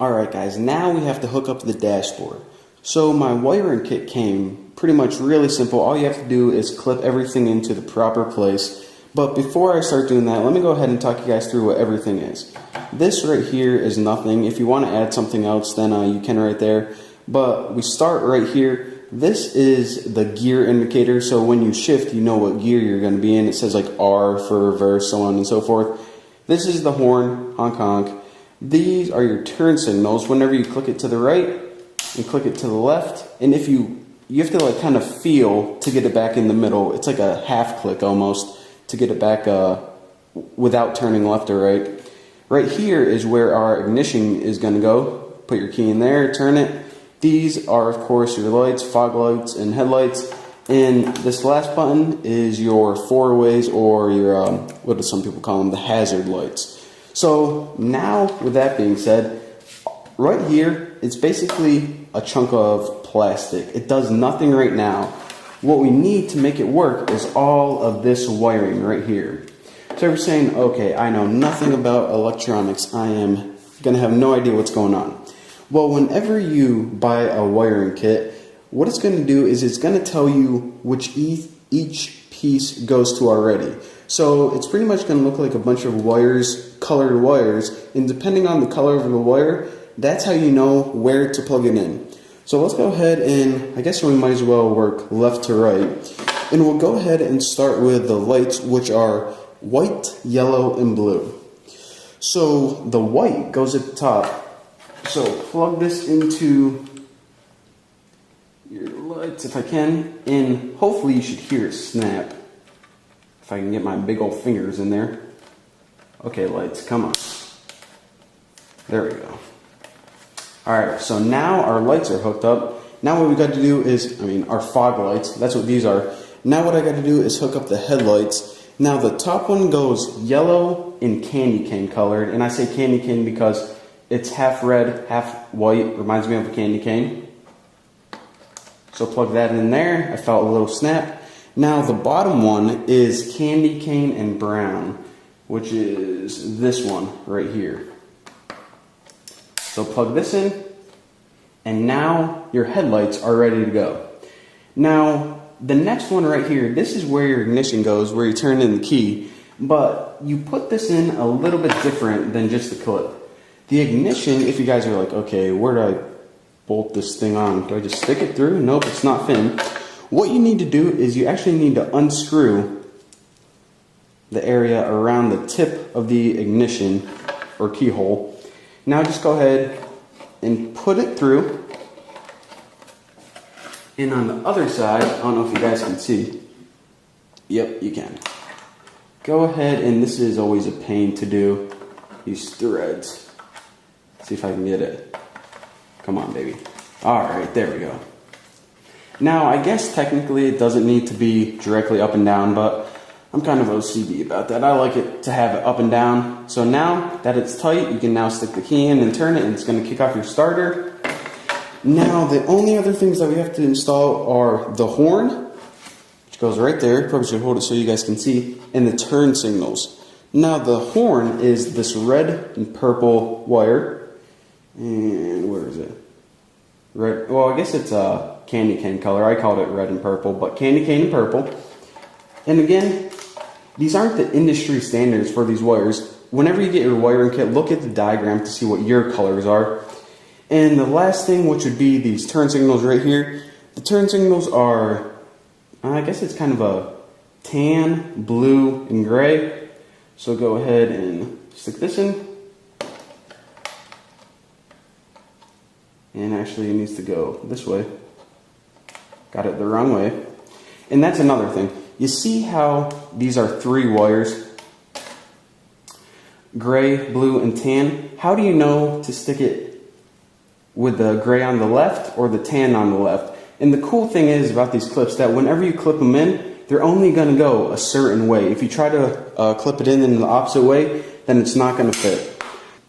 Alright guys, now we have to hook up the dashboard. So my wiring kit came pretty much really simple. All you have to do is clip everything into the proper place. But before I start doing that, let me go ahead and talk you guys through what everything is. This right here is nothing. If you want to add something else, then you can right there. But we start right here. This is the gear indicator, so when you shift, you know what gear you're going to be in. It says like R for reverse, so on and so forth. This is the horn, honk honk. These are your turn signals. Whenever you click it to the right and click it to the left, and if you have to like kind of feel to get it back in the middle. It's like a half click almost to get it back without turning left or right. Right here is where our ignition is going to go. Put your key in there, turn it. These are of course your lights, fog lights, and headlights. And this last button is your four-ways, or your what do some people call them, the hazard lights. So now, with that being said, right here, it's basically a chunk of plastic. It does nothing right now. What we need to make it work is all of this wiring right here. So you're saying, okay, I know nothing about electronics. I am going to have no idea what's going on. Well, whenever you buy a wiring kit, what it's going to do is it's going to tell you which each piece goes to already. So it's pretty much going to look like a bunch of wires, colored wires, and depending on the color of the wire, that's how you know where to plug it in. So let's go ahead and, I guess we might as well work left to right. And we'll go ahead and start with the lights, which are white, yellow, and blue. So the white goes at the top. So plug this into your lights if I can, and hopefully you should hear it snap. If I can get my big old fingers in there. Okay, lights, come on. There we go. Alright, so now our lights are hooked up. Now what we got to do is, our fog lights, that's what these are. Now what I got to do is hook up the headlights. Now the top one goes yellow and candy cane colored, and I say candy cane because it's half red, half white, reminds me of a candy cane. So plug that in there. I felt a little snap. Now the bottom one is candy cane and brown, which is this one right here. So plug this in, and now your headlights are ready to go. Now the next one right here, this is where your ignition goes, where you turn in the key, but you put this in a little bit different than just the clip. The ignition, if you guys are like, okay, where do I bolt this thing on? Do I just stick it through? Nope, it's not thin. What you need to do is you actually need to unscrew the area around the tip of the ignition or keyhole. Now just go ahead and put it through. And on the other side, I don't know if you guys can see. Yep, you can. Go ahead, and this is always a pain to do, these threads. See if I can get it. Come on, baby. Alright, there we go. Now, I guess technically it doesn't need to be directly up and down, but I'm kind of OCD about that. I like it to have it up and down. So now that it's tight, you can now stick the key in and turn it, and it's going to kick off your starter. Now, the only other things that we have to install are the horn, which goes right there. Probably should hold it so you guys can see, and the turn signals. Now, the horn is this red and purple wire. And where is it? Red. Well, I guess it's a candy cane color. I called it red and purple, but candy cane and purple. And again, these aren't the industry standards for these wires. Whenever you get your wiring kit, look at the diagram to see what your colors are. And the last thing, which would be these turn signals right here. The turn signals are, I guess it's kind of a tan, blue, and gray. So go ahead and stick this in. And actually it needs to go this way. Got it the wrong way. And that's another thing. You see how these are three wires? Gray, blue, and tan. How do you know to stick it with the gray on the left or the tan on the left? And the cool thing is about these clips that whenever you clip them in, they're only going to go a certain way. If you try to clip it in the opposite way, then it's not going to fit.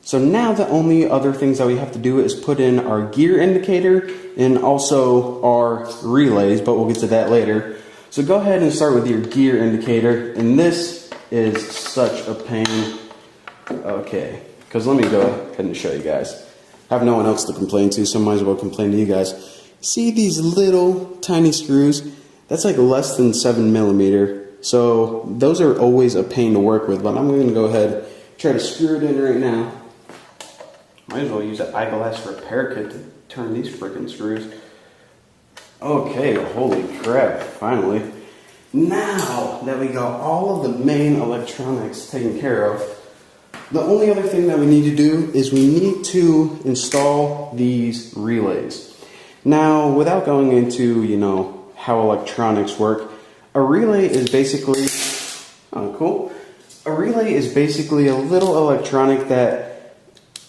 So now the only other things that we have to do is put in our gear indicator and also our relays, but we'll get to that later. So go ahead and start with your gear indicator, and this is such a pain. Okay, because let me go ahead and show you guys. I have no one else to complain to, so I might as well complain to you guys. See these little tiny screws? That's like less than 7mm. So those are always a pain to work with, but I'm going to go ahead and try to screw it in right now. Might as well use an eyeglass repair kit to turn these freaking screws. Okay, holy crap, finally. Now that we got all of the main electronics taken care of, the only other thing that we need to do is we need to install these relays. Now, without going into, how electronics work, a relay is basically, A relay is basically a little electronic that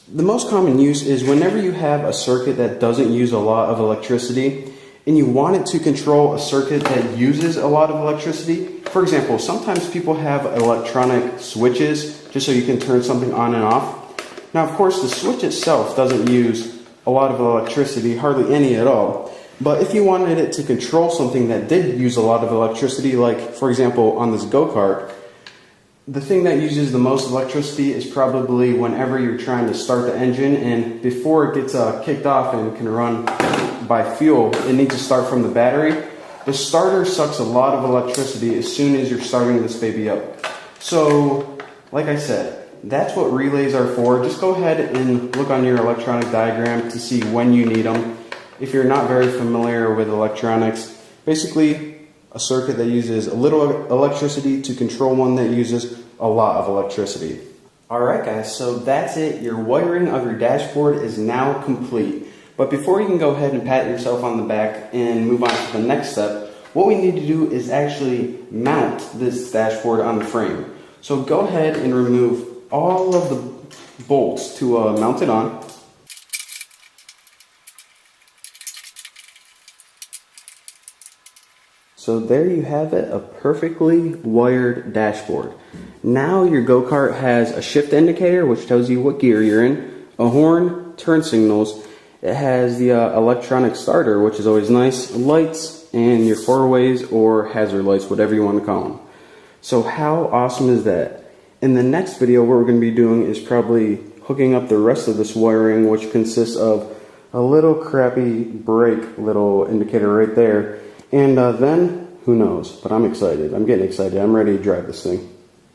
the most common use is whenever you have a circuit that doesn't use a lot of electricity and you want it to control a circuit that uses a lot of electricity. For example, sometimes people have electronic switches just so you can turn something on and off. Now, of course, the switch itself doesn't use a lot of electricity, hardly any at all. But if you wanted it to control something that did use a lot of electricity, like, for example, on this go-kart, the thing that uses the most electricity is probably whenever you're trying to start the engine, and before it gets kicked off and can run by fuel, it needs to start from the battery. The starter sucks a lot of electricity as soon as you're starting this baby up. So, like I said, that's what relays are for. Just go ahead and look on your electronic diagram to see when you need them. If you're not very familiar with electronics, basically a circuit that uses a little electricity to control one that uses a lot of electricity. Alright guys, so that's it. Your wiring of your dashboard is now complete. But before you can go ahead and pat yourself on the back and move on to the next step, what we need to do is actually mount this dashboard on the frame. So go ahead and remove all of the bolts to mount it on. So there you have it, a perfectly wired dashboard. Now your go-kart has a shift indicator, which tells you what gear you're in, a horn, turn signals. It has the electronic starter, which is always nice, lights, and your four-ways or hazard lights, whatever you want to call them. So how awesome is that? In the next video, what we're going to be doing is probably hooking up the rest of this wiring, which consists of a little crappy brake little indicator right there. And then, who knows? But I'm excited. I'm getting excited. I'm ready to drive this thing.